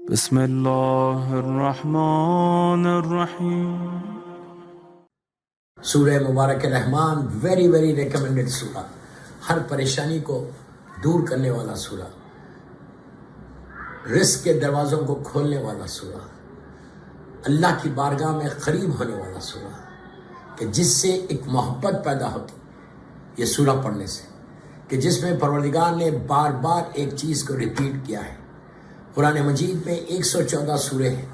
بسم اللہ الرحمن الرحیم۔ سورہ مبارک رحمان ویری ویری ریکمینڈڈ سورہ، ہر پریشانی کو دور کرنے والا سورہ، رزق کے دروازوں کو کھولنے والا سورہ، اللہ کی بارگاہ میں قریب ہونے والا سورہ، کہ جس سے ایک محبت پیدا ہوتی یہ سورہ پڑھنے سے، کہ جس میں پروردگار نے بار بار ایک چیز کو ریپیٹ کیا ہے۔ قرآن مجید میں 114 سورے ہیں،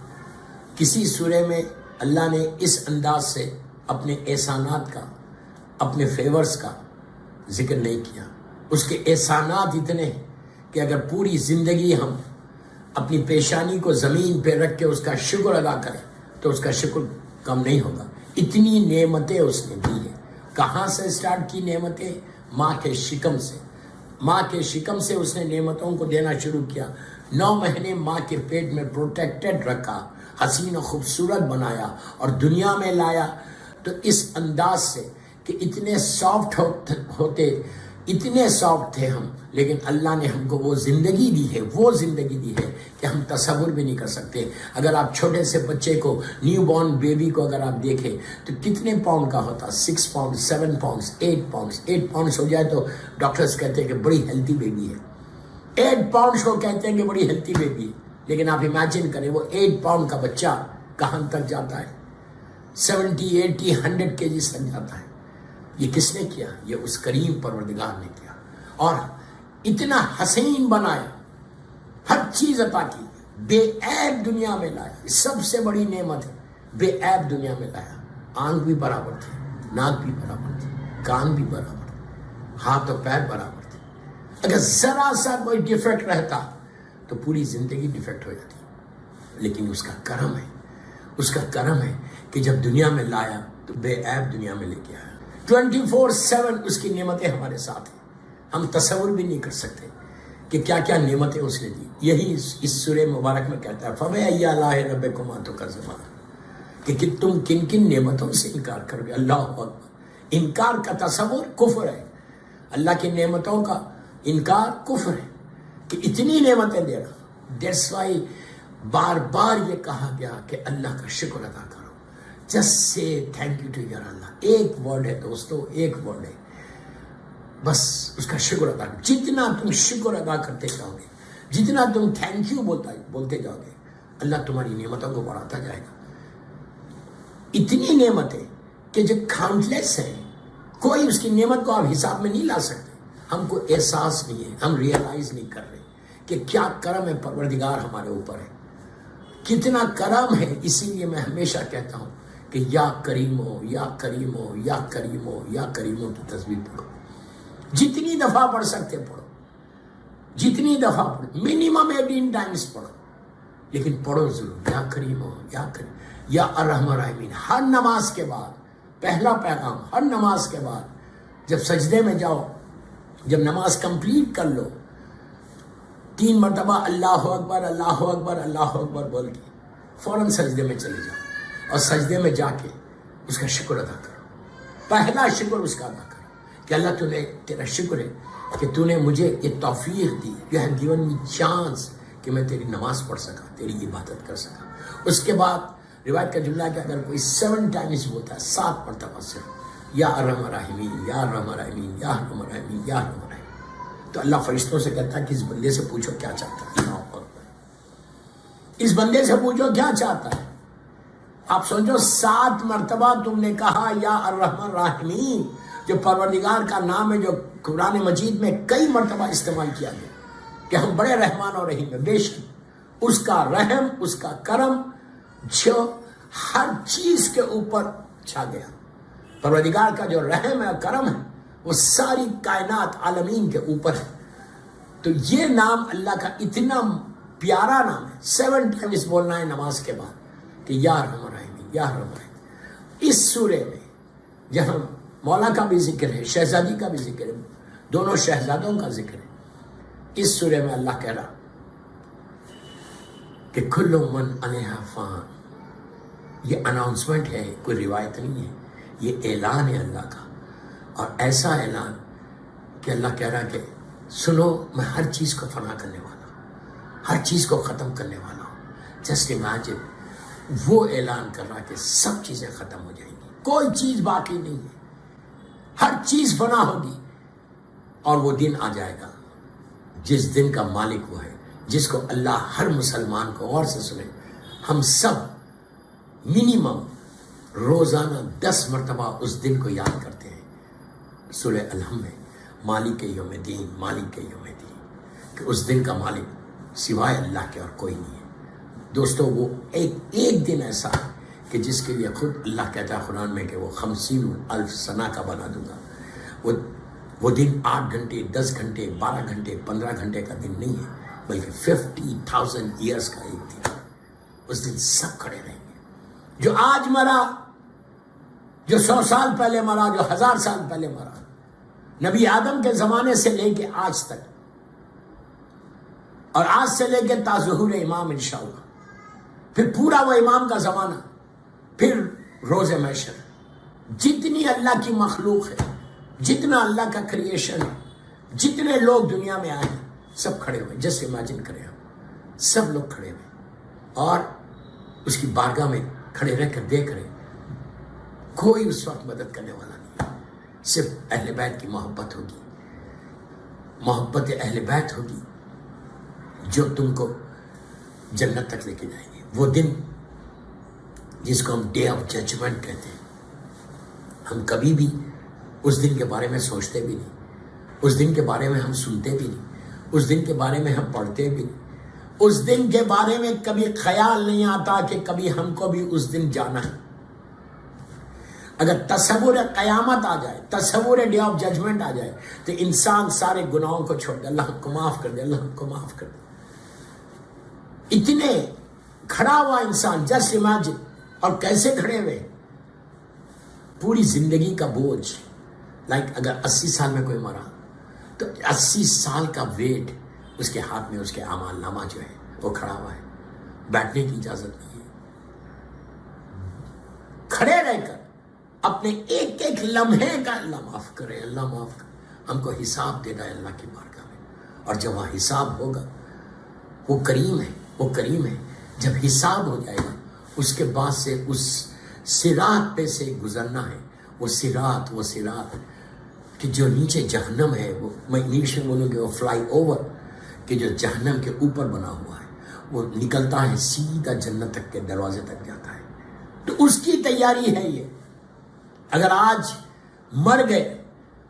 کسی سورے میں اللہ نے اس انداز سے اپنے احسانات کا، اپنے فیورز کا ذکر نہیں کیا۔ اس کے احسانات اتنے ہیں کہ اگر پوری زندگی ہم اپنی پیشانی کو زمین پہ رکھ کے اس کا شکر ادا کریں تو اس کا شکر کم نہیں ہوگا۔ اتنی نعمتیں اس نے دی ہیں۔ کہاں سے اسٹارٹ کی نعمتیں؟ ماں کے شکم سے۔ ماں کے شکم سے اس نے نعمتوں کو دینا شروع کیا۔ 9 مہینے ماں کے پیٹ میں پروٹیکٹڈ رکھا، حسین و خوبصورت بنایا اور دنیا میں لایا، تو اس انداز سے کہ اتنے سافٹ ہوتے، اتنے سافٹ تھے ہم، لیکن اللہ نے ہم کو وہ زندگی دی ہے، وہ زندگی دی ہے کہ ہم تصور بھی نہیں کر سکتے۔ اگر آپ چھوٹے سے بچے کو، نیو بورن بیبی کو اگر آپ دیکھیں تو کتنے پاؤنڈ کا ہوتا؟ 6 پاؤنڈ، 7 پاؤنڈ، 8 پاؤنڈ۔ 8 پاؤنڈ ہو جائے تو ڈاکٹرز کہتے ہیں کہ بڑی ہیلتھی بیبی ہے۔ 8 پاؤنڈ کو کہتے ہیں کہ بڑی ہیلتھی بیبی ہے، لیکن آپ امیجن کریں وہ 8 پاؤنڈ کا بچہ کہاں تک جاتا ہے؟ 70، 80، 100 kg تک جاتا ہے۔ یہ کس نے کیا؟ یہ اس کریم پروردگار نے کیا، اور اتنا حسین بنایا، ہر چیز عطا کی، بے عیب دنیا میں لایا۔ سب سے بڑی نعمت ہے، بے عیب دنیا میں لایا۔ آنکھ بھی برابر تھی، ناک بھی برابر تھی، کان بھی برابر تھے، ہاتھ اور پیر برابر تھے۔ اگر ذرا سا کوئی ڈیفیکٹ رہتا تو پوری زندگی ڈیفیکٹ ہو جاتی، لیکن اس کا کرم ہے، اس کا کرم ہے کہ جب دنیا میں لایا تو بے عیب دنیا میں لے کے آیا۔ 24/7 اس کی نعمتیں ہمارے ساتھ ہیں، ہم تصور بھی نہیں کر سکتے کہ کیا کیا نعمتیں اس نے دی۔ یہی اس سورہ مبارک میں کہتا ہے فَبِأَيِّ آلَاءِ رَبِّكُمَا تُكَذِّبَانِ، کہ تم کن کن نعمتوں سے انکار کرو گے۔ اللہ اکبر۔ انکار کا تصور کفر ہے، اللہ کی نعمتوں کا انکار کفر ہے، کہ اتنی نعمتیں دے رہا۔ دیٹس وائی بار بار یہ کہا گیا کہ اللہ کا شکر ادا کرو، جسٹ سے thank you to your Allah. ایک ورڈ ہے دوستو، ایک ورڈ ہے، بس اس کا شکر ادا کرو۔ جتنا تم شکر ادا کرتے جاؤ گے، جتنا تم تھینک یو بولتے جاؤ گے، اللہ تمہاری نعمتوں کو بڑھاتا جائے گا۔ اتنی نعمتیں کہ جو کاؤنٹلیس ہیں، کوئی اس کی نعمت کو آپ حساب میں نہیں لا سکتے۔ ہم کو احساس نہیں ہے، ہم ریئلائز نہیں کر رہے کہ کیا کرم ہے پروردگار ہمارے اوپر ہے، کتنا کرم ہے۔ اسی لیے میں ہمیشہ کہتا ہوں کہ یا کریم ہو، یا کریم ہو، یا کریم ہو، یا کریم ہو کی تسبیح پڑھو، جتنی دفعہ پڑھ سکتے پڑھو، جتنی دفعہ پڑھو، منیمم 18 ٹائمز پڑھو، لیکن پڑھو ضرور، یا کریم ہو، یا کریم، یا ارحم الراحمین۔ ہر نماز کے بعد، پہلا پیغام، ہر نماز کے بعد جب سجدے میں جاؤ، جب نماز کمپلیٹ کر لو، 3 مرتبہ اللہ اکبر، اللہ اکبر، اللہ اکبر بول کے فوراً سجدے میں چلے جاؤ، اور سجدے میں جا کے اس کا شکر ادا کرو۔ پہلا شکر اس کا ادا کرو کہ اللہ تیرا شکر ہے کہ تو نے مجھے یہ توفیق دی، you have given me chance کہ میں تیری نماز پڑھ سکا، تیری عبادت کر سکا۔ اس کے بعد روایت کا جملہ کہ اگر کوئی 7 ٹائمز بولتا ہے، 7 مرتبہ صرف، یا ارحم الراحمین، یا ارحم الراحمین، یا ارحم الراحمین، یا ارحم الراحمین، تو اللہ فرشتوں سے کہتا ہے کہ اس بندے سے پوچھو کیا چاہتا ہے۔ اللہ اکبر۔ اس بندے سے پوچھو کیا چاہتا ہے۔ آپ سوچو 7 مرتبہ تم نے کہا یا ارحم الراحمین، جو پروردگار کا نام ہے، جو قرآن مجید میں کئی مرتبہ استعمال کیا گیا کہ ہم بڑے رحمان اور رحیم ہیں۔ بے شک اس کا رحم، اس کا کرم جو ہر چیز کے اوپر چھا گیا۔ پروردگار کا جو رحم ہے، کرم ہے، وہ ساری کائنات عالمین کے اوپر ہے۔ تو یہ نام اللہ کا اتنا پیارا نام ہے، 7 ٹائمز بولنا ہے نماز کے بعد کہ یا ارحم الراحمین، یا ارحم الراحمین۔ اس سورے میں جہاں مولا کا بھی ذکر ہے، شہزادی کا بھی ذکر ہے، دونوں شہزادوں کا ذکر ہے، اس سورے میں اللہ کہہ رہا کہ کل من علیہا فان۔ یہ اناؤنسمنٹ ہے، کوئی روایت نہیں ہے، یہ اعلان ہے اللہ کا، اور ایسا اعلان کہ اللہ کہہ رہا کہ سنو، میں ہر چیز کو فنا کرنے والا ہوں، ہر چیز کو ختم کرنے والا ہوں۔ جسٹ امیجن وہ اعلان کر رہا کہ سب چیزیں ختم ہو جائیں گی, کوئی چیز باقی نہیں ہے, ہر چیز فنا ہوگی. اور وہ دن آ جائے گا جس دن کا مالک وہ ہے, جس کو اللہ ہر مسلمان کو, غور سے سنیں, ہم سب منیمم روزانہ 10 مرتبہ اس دن کو یاد کرتے ہیں. سورہ الحمد میں مالک یوم دین, مالک یوم دین, کہ اس دن کا مالک سوائے اللہ کے اور کوئی نہیں ہے. دوستو وہ ایک دن ایسا ہے کہ جس کے لیے خود اللہ کہتا ہے قرآن میں کہ وہ 50,000 سنہ کا بنا دوں گا. وہ دن 8 گھنٹے 10 گھنٹے 12 گھنٹے 15 گھنٹے کا دن نہیں ہے, بلکہ 50,000 ایئرس کا ایک دن. اس دن سب کھڑے رہیں گے. جو آج مرا, جو 100 سال پہلے مرا, جو 1000 سال پہلے مرا, نبی آدم کے زمانے سے لے کے آج تک, اور آج سے لے کے تا ظہور امام انشاءاللہ, پھر پورا وہ امام کا زمانہ, پھر روز محشر, جتنی اللہ کی مخلوق ہے, جتنا اللہ کا کریشن ہے, جتنے لوگ دنیا میں آئے ہیں, سب کھڑے ہوئے. جیسے امیجن کریں آپ, سب لوگ کھڑے ہوئے اور اس کی بارگاہ میں کھڑے رہ کر دیکھ رہے. کوئی اس وقت مدد کرنے والا نہیں ہے, صرف اہل بیت کی محبت ہوگی, محبت اہل بیت ہوگی جو تم کو جنت تک لے کے جائیں گے. وہ دن جس کو ہم ڈے آف ججمنٹ کہتے ہیں, ہم کبھی بھی اس دن کے بارے میں سوچتے بھی نہیں, اس دن کے بارے میں ہم سنتے بھی نہیں, اس دن کے بارے میں ہم پڑھتے بھی نہیں, اس دن کے بارے میں کبھی خیال نہیں آتا کہ کبھی ہم کو بھی اس دن جانا ہے. اگر تصور قیامت آ جائے, تصور ڈے آف ججمنٹ آ جائے, تو انسان سارے گناہوں کو چھوڑ دے, اللہ ہم کو معاف کر دے, اللہ ہم کو معاف کر دے. اتنے کھڑا ہوا انسان, جسٹ امیجن. اور کیسے کھڑے ہوئے, پوری زندگی کا بوجھ, لائک اگر 80 سال میں کوئی مرا تو 80 سال کا ویٹ اس کے ہاتھ میں, اس کے اعمال نامہ جو ہے وہ کھڑا ہوا ہے, بیٹھنے کی اجازت نہیں ہے. کھڑے رہ کر اپنے ایک ایک لمحے کا اللہ معاف کرے, اللہ معاف کرے. ہم کو حساب دینا ہے اللہ کی بارگاہ میں, اور جب وہاں حساب ہوگا, وہ کریم ہے, وہ کریم ہے. جب حساب ہو جائے گا, اس کے بعد سے اس صراط پہ سے گزرنا ہے. وہ صراط کہ جو نیچے جہنم ہے, وہ میں انگلش میں بولوں گے وہ فلائی اوور, کہ جو جہنم کے اوپر بنا ہوا ہے, وہ نکلتا ہے سیدھا جنت تک کے دروازے تک جاتا ہے. تو اس کی تیاری ہے یہ. اگر آج مر گئے,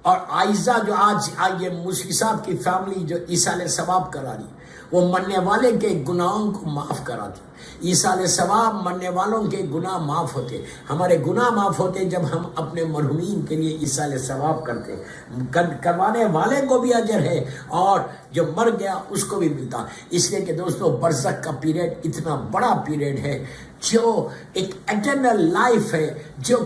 اور عائزہ جو آج یہ موسوی صاحب کی فیملی جو ایصال ثواب کرا رہی, وہ مرنے والے کے گناہوں کو معاف کراتی. ایصال ثواب مرنے والوں کے گناہ معاف ہوتے, ہمارے گناہ معاف ہوتے جب ہم اپنے مرحومین کے لیے ایصال ثواب کرتے. کروانے والے کو بھی اجر ہے, اور جو مر گیا اس کو بھی ملتا. اس لیے کہ دوستو, برزخ کا پیریڈ اتنا بڑا پیریڈ ہے, جو ایک ایٹرنل لائف ہے, جو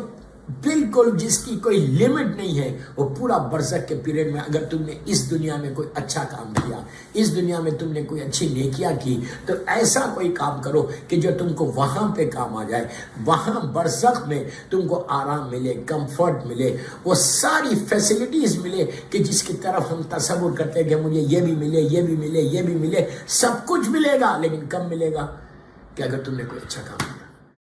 بالکل جس کی کوئی لمٹ نہیں ہے. وہ پورا برزخ کے پیریڈ میں اگر تم نے اس دنیا میں کوئی اچھا کام کیا, اس دنیا میں تم نے کوئی اچھی نیکیاں کی, تو ایسا کوئی کام کرو کہ جو تم کو وہاں پہ کام آ جائے. وہاں برزخ میں تم کو آرام ملے, کمفرٹ ملے, وہ ساری فیسلٹیز ملے کہ جس کی طرف ہم تصور کرتے ہیں کہ مجھے یہ بھی ملے, یہ بھی ملے, یہ بھی ملے. سب کچھ ملے گا, لیکن کب ملے گا؟ کہ اگر تم نے کوئی اچھا کام